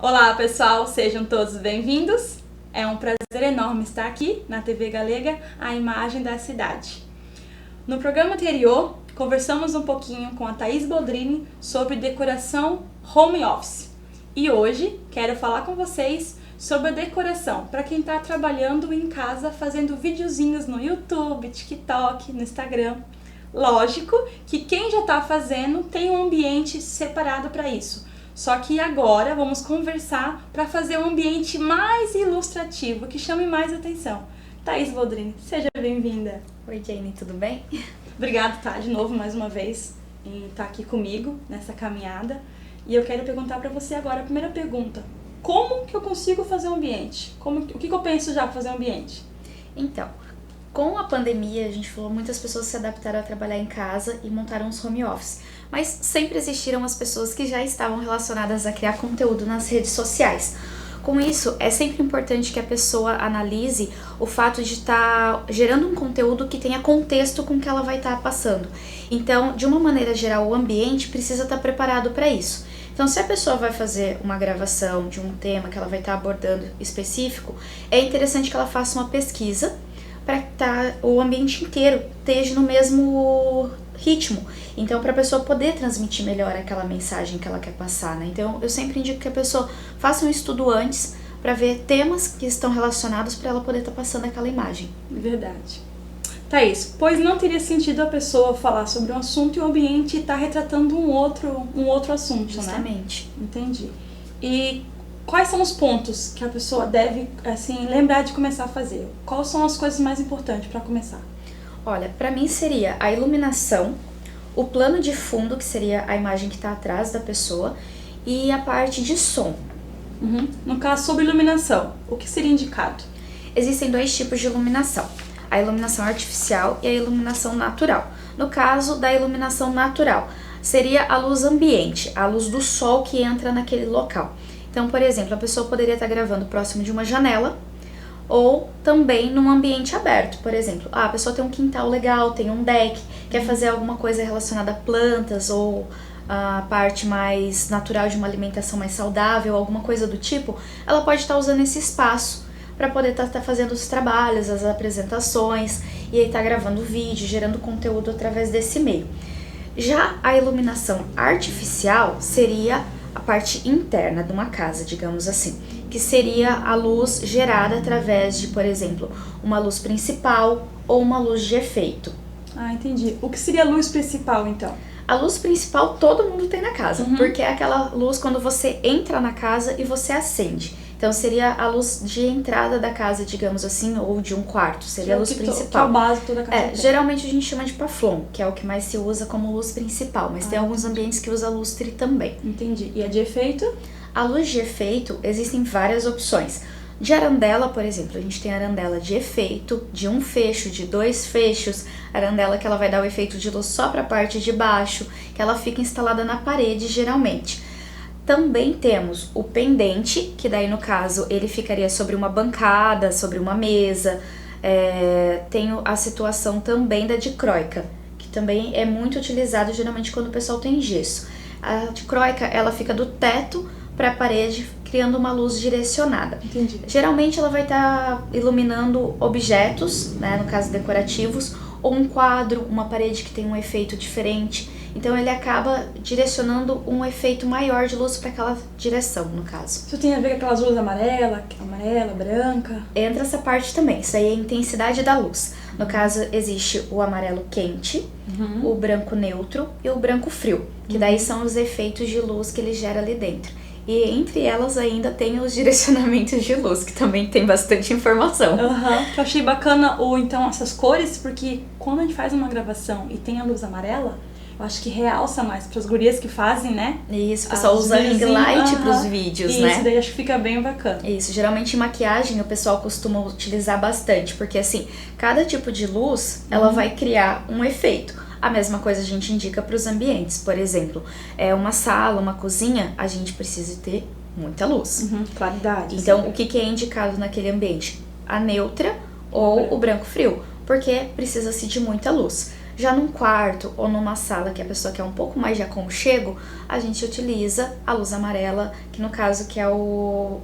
Olá pessoal, sejam todos bem-vindos. É um prazer enorme estar aqui na TV Galega, a imagem da cidade. No programa anterior, conversamos um pouquinho com a Thaís Boldrini sobre decoração home office. E hoje quero falar com vocês sobre a decoração para quem está trabalhando em casa fazendo videozinhos no YouTube, TikTok, no Instagram. Lógico que quem já está fazendo tem um ambiente separado para isso. Só que agora vamos conversar para fazer um ambiente mais ilustrativo, que chame mais atenção. Thaís Boldrini, seja bem-vinda. Oi, Jane, tudo bem? Obrigada, Tá, de novo, mais uma vez, em estar aqui comigo nessa caminhada. E eu quero perguntar para você agora, a primeira pergunta. Como que eu consigo fazer um ambiente? O que eu penso já para fazer um ambiente? Então, com a pandemia, a gente falou, muitas pessoas se adaptaram a trabalhar em casa e montaram os home office. Mas sempre existiram as pessoas que já estavam relacionadas a criar conteúdo nas redes sociais. Com isso, é sempre importante que a pessoa analise o fato de estar gerando um conteúdo que tenha contexto com o que ela vai estar passando. Então, de uma maneira geral, o ambiente precisa estar preparado para isso. Então, se a pessoa vai fazer uma gravação de um tema que ela vai estar abordando específico, é interessante que ela faça uma pesquisa para que o ambiente inteiro esteja no mesmo ritmo. Então, para a pessoa poder transmitir melhor aquela mensagem que ela quer passar, né? Então, eu sempre indico que a pessoa faça um estudo antes para ver temas que estão relacionados para ela poder estar passando aquela imagem. Verdade. Thaís, pois não teria sentido a pessoa falar sobre um assunto e o ambiente estar retratando um outro assunto, Justamente. né? Entendi. E quais são os pontos que a pessoa deve, assim, lembrar de começar a fazer? Quais são as coisas mais importantes para começar? Olha, para mim seria a iluminação, o plano de fundo, que seria a imagem que está atrás da pessoa, e a parte de som. No caso, sobre iluminação, o que seria indicado? Existem dois tipos de iluminação, a iluminação artificial e a iluminação natural. No caso da iluminação natural, seria a luz ambiente, a luz do sol que entra naquele local. Então, por exemplo, a pessoa poderia estar gravando próximo de uma janela, ou também num ambiente aberto, por exemplo, a pessoa tem um quintal legal, tem um deck, quer fazer alguma coisa relacionada a plantas ou a parte mais natural de uma alimentação mais saudável, alguma coisa do tipo, ela pode estar usando esse espaço para poder estar fazendo os trabalhos, as apresentações e aí estar gravando vídeo, gerando conteúdo através desse meio. Já a iluminação artificial seria a parte interna de uma casa, digamos assim, que seria a luz gerada através de, por exemplo, uma luz principal ou uma luz de efeito. Ah, entendi. O que seria a luz principal, então? A luz principal todo mundo tem na casa, porque é aquela luz quando você entra na casa e você acende. Então seria a luz de entrada da casa, digamos assim, ou de um quarto, seria a luz principal. Que é o básico toda a casa. Geralmente a gente chama de paflon, que é o que mais se usa como luz principal, mas tem alguns ambientes que usa lustre também. Entendi. E a de efeito? A luz de efeito, existem várias opções. De arandela, por exemplo, a gente tem arandela de efeito, de um fecho, de dois fechos, arandela que ela vai dar o efeito de luz só para a parte de baixo, que ela fica instalada na parede geralmente. Também temos o pendente, que daí no caso ele ficaria sobre uma bancada, sobre uma mesa. Tem a situação também da dicróica, que também é muito utilizado geralmente quando o pessoal tem gesso. A dicróica, ela fica do teto para a parede, criando uma luz direcionada. Entendi. Geralmente ela vai estar iluminando objetos, né, no caso decorativos, ou um quadro, uma parede que tem um efeito diferente. Então ele acaba direcionando um efeito maior de luz para aquela direção, no caso. Isso tem a ver com aquelas luzes amarela, branca? Entra essa parte também, isso aí é a intensidade da luz. No caso, existe o amarelo quente, o branco neutro e o branco frio, que daí são os efeitos de luz que ele gera ali dentro. E entre elas ainda tem os direcionamentos de luz, que também tem bastante informação. Eu achei bacana então essas cores, porque quando a gente faz uma gravação e tem a luz amarela, eu acho que realça mais para as gurias que fazem, né? Isso, o pessoal usa ring light para os vídeos, né? Isso, daí acho que fica bem bacana. Isso, geralmente em maquiagem o pessoal costuma utilizar bastante, porque assim, cada tipo de luz, ela vai criar um efeito. A mesma coisa a gente indica para os ambientes, por exemplo, uma sala, uma cozinha, a gente precisa ter muita luz. Claridade. Então, o que é indicado naquele ambiente? A neutra ou o branco frio, porque precisa-se de muita luz. Já num quarto ou numa sala que a pessoa quer um pouco mais de aconchego, a gente utiliza a luz amarela, que no caso que é o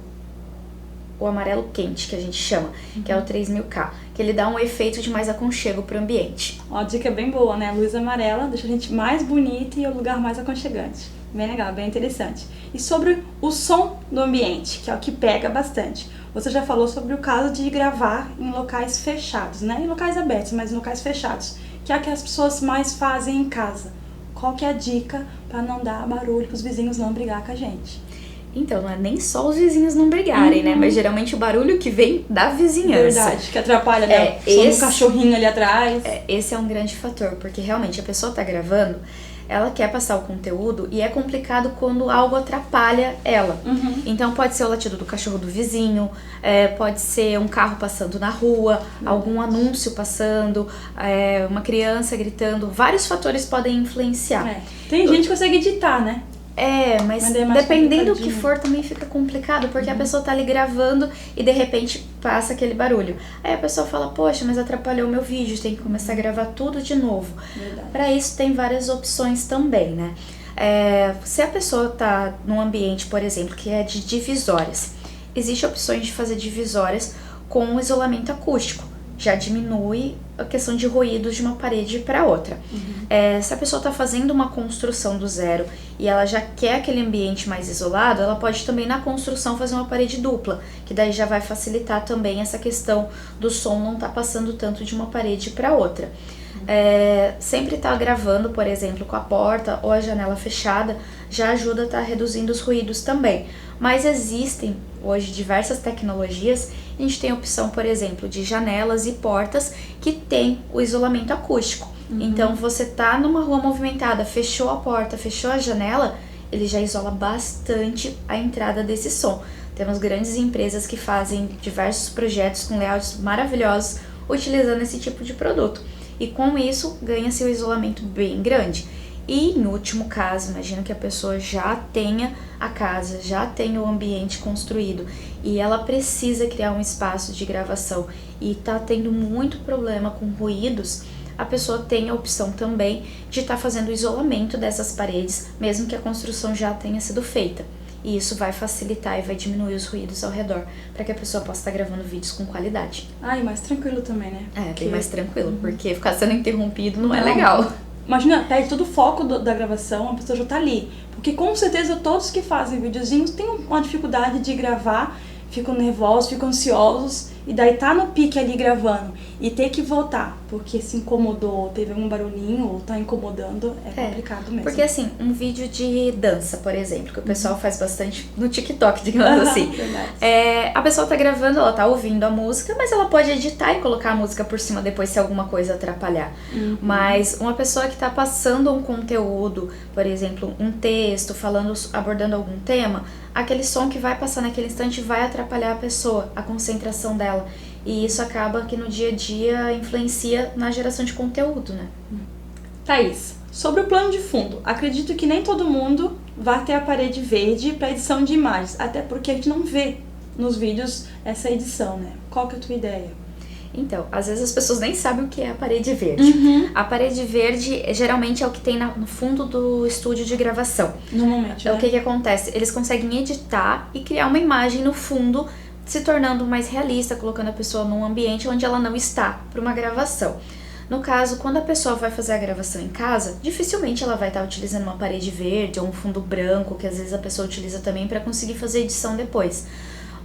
amarelo quente, que a gente chama, que é o 3000K, que ele dá um efeito de mais aconchego pro ambiente. Uma dica bem boa, né? Luz amarela deixa a gente mais bonita e o lugar mais aconchegante. Bem legal, bem interessante. E sobre o som do ambiente, que é o que pega bastante. Você já falou sobre o caso de gravar em locais fechados, né? Em locais abertos, mas em locais fechados, que é o que as pessoas mais fazem em casa. Qual que é a dica para não dar barulho, para os vizinhos não brigar com a gente? Então, não é nem só os vizinhos não brigarem, né? Mas geralmente o barulho que vem da vizinhança. Verdade, que atrapalha, né? O cachorrinho ali atrás. Esse é um grande fator, porque realmente a pessoa tá gravando, ela quer passar o conteúdo e é complicado quando algo atrapalha ela. Então pode ser o latido do cachorro do vizinho, pode ser um carro passando na rua, algum anúncio passando, uma criança gritando. Vários fatores podem influenciar. Tem gente que consegue editar, né? Mas dependendo do que for também fica complicado, porque a pessoa tá ali gravando e de repente passa aquele barulho. Aí a pessoa fala, poxa, mas atrapalhou o meu vídeo, tem que começar a gravar tudo de novo. Para isso tem várias opções também, né? Se a pessoa tá num ambiente, por exemplo, que é de divisórias, existe opções de fazer divisórias com isolamento acústico. Já diminui a questão de ruídos de uma parede para outra. Se a pessoa está fazendo uma construção do zero e ela já quer aquele ambiente mais isolado, ela pode também na construção fazer uma parede dupla, que daí já vai facilitar também essa questão do som não estar passando tanto de uma parede para outra. Sempre estar gravando, por exemplo, com a porta ou a janela fechada já ajuda a estar reduzindo os ruídos também. Mas existem hoje diversas tecnologias. A gente tem a opção, por exemplo, de janelas e portas que tem o isolamento acústico. Então você tá numa rua movimentada, fechou a porta, fechou a janela, ele já isola bastante a entrada desse som. Temos grandes empresas que fazem diversos projetos com layouts maravilhosos utilizando esse tipo de produto. E com isso ganha-se um isolamento bem grande. E em último caso, imagina que a pessoa já tenha a casa, já tenha o ambiente construído e ela precisa criar um espaço de gravação e está tendo muito problema com ruídos, a pessoa tem a opção também de estar fazendo o isolamento dessas paredes, mesmo que a construção já tenha sido feita. E isso vai facilitar e vai diminuir os ruídos ao redor, para que a pessoa possa estar gravando vídeos com qualidade. E mais tranquilo também, né? Bem mais tranquilo, porque ficar sendo interrompido não é legal. Imagina, perde todo o foco da gravação, a pessoa já tá ali. Porque com certeza todos que fazem videozinhos têm uma dificuldade de gravar, ficam nervosos, ficam ansiosos, e daí tá no pique ali gravando e ter que voltar, porque se incomodou, teve algum barulhinho ou tá incomodando, é complicado mesmo. Porque assim, um vídeo de dança, por exemplo, que o pessoal faz bastante no TikTok, digamos assim. A pessoa tá gravando, ela tá ouvindo a música, mas ela pode editar e colocar a música por cima depois se alguma coisa atrapalhar. Mas uma pessoa que tá passando um conteúdo, por exemplo, um texto, abordando algum tema, aquele som que vai passar naquele instante vai atrapalhar a pessoa, a concentração dela. E isso acaba que no dia a dia influencia na geração de conteúdo, né? Thaís, sobre o plano de fundo, acredito que nem todo mundo vai ter a parede verde para edição de imagens, até porque a gente não vê nos vídeos essa edição, né? Qual que é a tua ideia? Então, às vezes as pessoas nem sabem o que é a parede verde. A parede verde geralmente é o que tem no fundo do estúdio de gravação. Normalmente, O que acontece? Eles conseguem editar e criar uma imagem no fundo, se tornando mais realista, colocando a pessoa num ambiente onde ela não está para uma gravação. No caso, quando a pessoa vai fazer a gravação em casa, dificilmente ela vai estar utilizando uma parede verde ou um fundo branco, que às vezes a pessoa utiliza também para conseguir fazer edição depois.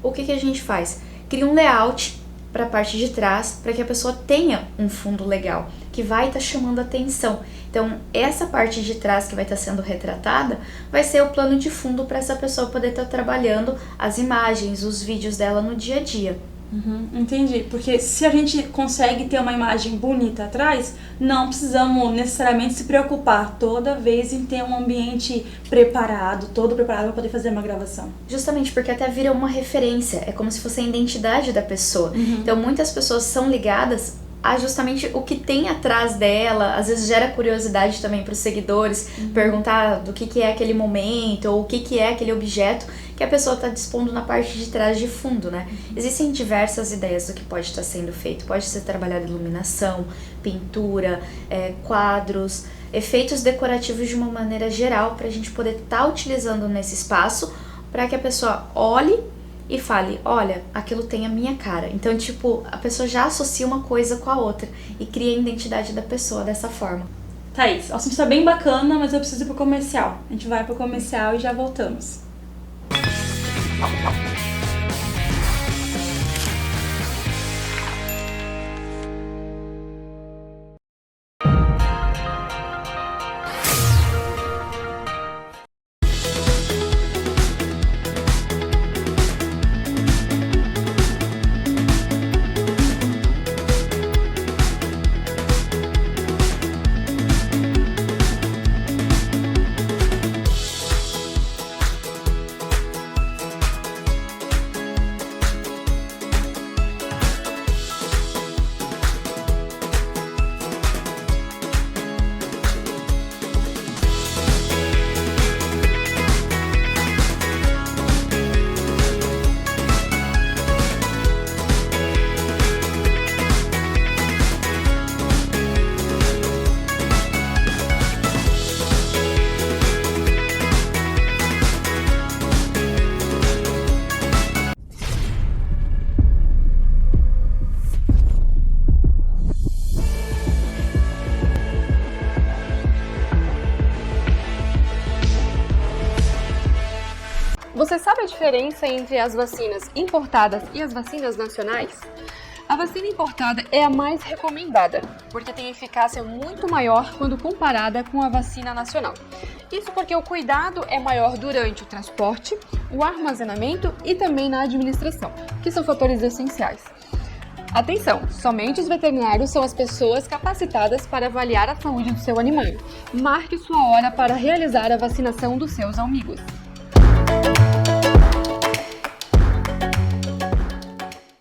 O que a gente faz? Cria um layout para a parte de trás, para que a pessoa tenha um fundo legal, que vai estar chamando a atenção. Então, essa parte de trás que vai estar sendo retratada, vai ser o plano de fundo para essa pessoa poder estar trabalhando as imagens, os vídeos dela no dia a dia. Entendi, porque se a gente consegue ter uma imagem bonita atrás, não precisamos necessariamente se preocupar toda vez em ter um ambiente preparado, todo preparado para poder fazer uma gravação. Justamente porque até vira uma referência, é como se fosse a identidade da pessoa. Então muitas pessoas são ligadas justamente o que tem atrás dela, às vezes gera curiosidade também para os seguidores, perguntar do que é aquele momento, ou o que é aquele objeto que a pessoa está dispondo na parte de trás de fundo, né? Existem diversas ideias do que pode estar sendo feito, pode ser trabalhado iluminação, pintura, quadros, efeitos decorativos de uma maneira geral, para a gente poder estar utilizando nesse espaço, para que a pessoa olhe e fale, olha, aquilo tem a minha cara. Então, tipo, a pessoa já associa uma coisa com a outra e cria a identidade da pessoa dessa forma. Thaís, o assunto tá bem bacana, mas eu preciso ir pro comercial. A gente vai pro comercial e já voltamos. Você sabe a diferença entre as vacinas importadas e as vacinas nacionais? A vacina importada é a mais recomendada, porque tem eficácia muito maior quando comparada com a vacina nacional. Isso porque o cuidado é maior durante o transporte, o armazenamento e também na administração, que são fatores essenciais. Atenção, somente os veterinários são as pessoas capacitadas para avaliar a saúde do seu animal. Marque sua hora para realizar a vacinação dos seus amigos.